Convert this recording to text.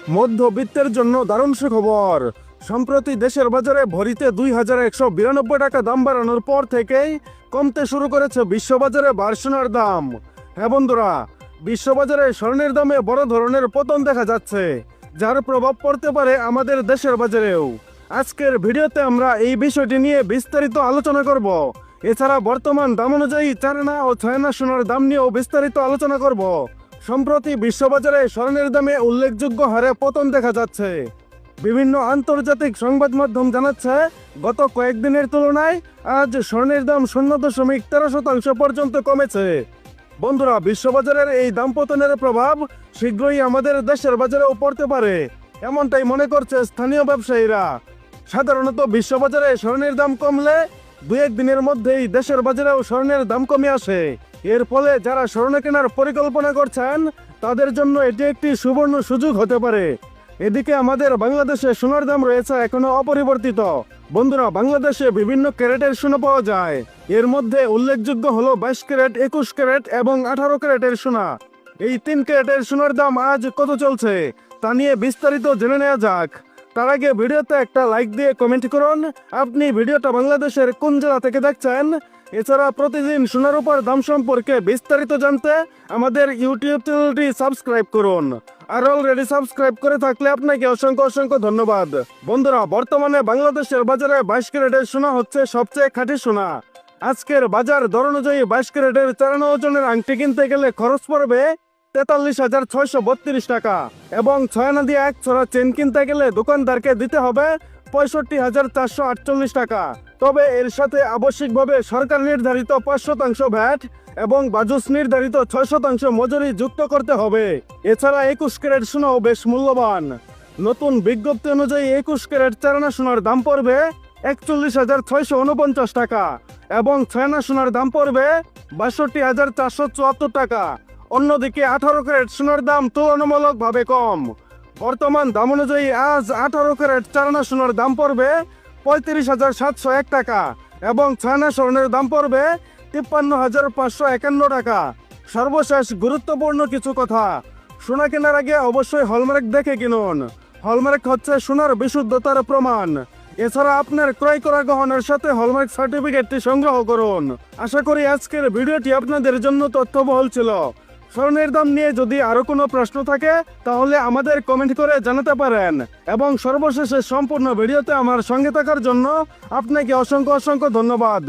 মধ্যবিত্তের জন্য দারুণ সুখবর। সম্প্রতি দেশের বাজারে ভরিতে 2192 টাকা দাম বাড়ানোর পর থেকেই কমতে শুরু করেছে বিশ্ববাজারে সোনার দাম। হ্যাঁ বন্ধুরা, বিশ্ববাজারে স্বর্ণের দামে বড় ধরনের পতন দেখা যাচ্ছে, যার প্রভাব পড়তে পারে আমাদের দেশের বাজারেও। আজকের ভিডিওতে আমরা এই বিষয়টি নিয়ে বিস্তারিত আলোচনা করব। এছাড়া বর্তমান দাম অনুযায়ী 4 আনা ও 6 আনা সোনার দাম নিয়েও বিস্তারিত আলোচনা করব। সম্প্রতি বিশ্ববাজারে স্বর্ণের দামে উল্লেখযোগ্য হারে পতন দেখা যাচ্ছে। বিভিন্ন আন্তর্জাতিক সংবাদ মাধ্যম জানাচ্ছে, গত কয়েকদিনের তুলনায় আজ স্বর্ণের দাম 0.13% পর্যন্ত কমেছে। বন্ধুরা, বিশ্ববাজারের এই দাম পতনের প্রভাব শীঘ্রই আমাদের দেশের বাজারেও পড়তে পারে, এমনটাই মনে করছে স্থানীয় ব্যবসায়ীরা। সাধারণত বিশ্ববাজারে স্বর্ণের দাম কমলে 2-1 দিনের মধ্যেই দেশের বাজারেও স্বর্ণের দাম কমে আসে। এর ফলে যারা স্বর্ণ কেনার পরিকল্পনা করছেন তাদের জন্য এটি একটি সুবর্ণ সুযোগ হতে পারে। এদিকে আমাদের বাংলাদেশে সোনার দাম রয়েছে এখনো অপরিবর্তিত। বন্ধুরা, বাংলাদেশে বিভিন্ন ক্যারেটের সোনা পাওয়া যায়। এর মধ্যে উল্লেখযোগ্য হলো 22 ক্যারেট, 21 ক্যারেট এবং 18 ক্যারেটের সোনা। এই 3 ক্যারেটের সোনার দাম আজ কত চলছে তা নিয়ে বিস্তারিত জেনে নেওয়া যাক। তার আগে ভিডিওতে একটা লাইক দিয়ে কমেন্ট করুন আপনি ভিডিওটা বাংলাদেশের কোন জেলা থেকে দেখছেন। এছাড়া প্রতিদিন সোনার উপর দাম সম্পর্কে বিস্তারিত জানতে আমাদের ইউটিউব চ্যানেলটি সাবস্ক্রাইব করুন। আর অলরেডি সাবস্ক্রাইব করে থাকলে আপনাকে অসংখ্য অসংখ্য ধন্যবাদ। বন্ধুরা, বর্তমানে বাংলাদেশের বাজারে 22 ক্যারেটের সোনা হচ্ছে সবচেয়ে খাঁটি সোনা। আজকের বাজার দর অনুযায়ী 22 ক্যারেটের 4 আনা ওজনের আংটি কিনতে গেলে খরচ পড়বে 43,632 টাকা এবং 6 আনা দিয়ে 1 ছড়া চেন কিনতে গেলে দোকানদারকে দিতে হবে 65,448 টাকা। তবে এর সাথে আবশ্যিকভাবে সরকার নির্ধারিত 5% ভ্যাট এবং বাজুস নির্ধারিত 6% মজুরি যুক্ত করতে হবে। এছাড়া 21 ক্যারেট সোনাও বেশ মূল্যবান। নতুন বিজ্ঞপ্তি অনুযায়ী 21 ক্যারেট 4 আনা সোনার দাম পড়বে 41,649 টাকা এবং 6 আনা সোনার দাম পড়বে 62,474 টাকা। অন্যদিকে 18 ক্যারেট সোনার দাম তুলনামূলকভাবে কম। বর্তমান দাম অনুযায়ী আজ 18 ক্যারেট 4 আনা সোনার দাম পড়বে 35,701 টাকা এবং 6 আনা স্বর্ণের দাম পড়বে 53,551 টাকা। সর্বশেষ গুরুত্বপূর্ণ কিছু কথা, সোনা কেনার আগে অবশ্যই হলমার্ক দেখে কিনুন। হলমার্ক হচ্ছে সোনার বিশুদ্ধতার প্রমাণ। এছাড়া আপনার ক্রয় করা গহনার সাথে হলমার্ক সার্টিফিকেটটি সংগ্রহ করুন। আশা করি আজকের ভিডিওটি আপনাদের জন্য তথ্যবহুল ছিল। স্বর্ণের দাম নিয়ে যদি আরো কোনো প্রশ্ন থাকে তাহলে আমাদের কমেন্ট করে জানাতে পারেন এবং সর্বশেষে সম্পূর্ণ ভিডিওতে আমার সঙ্গে থাকার জন্য আপনাকে অসংখ্য অসংখ্য ধন্যবাদ।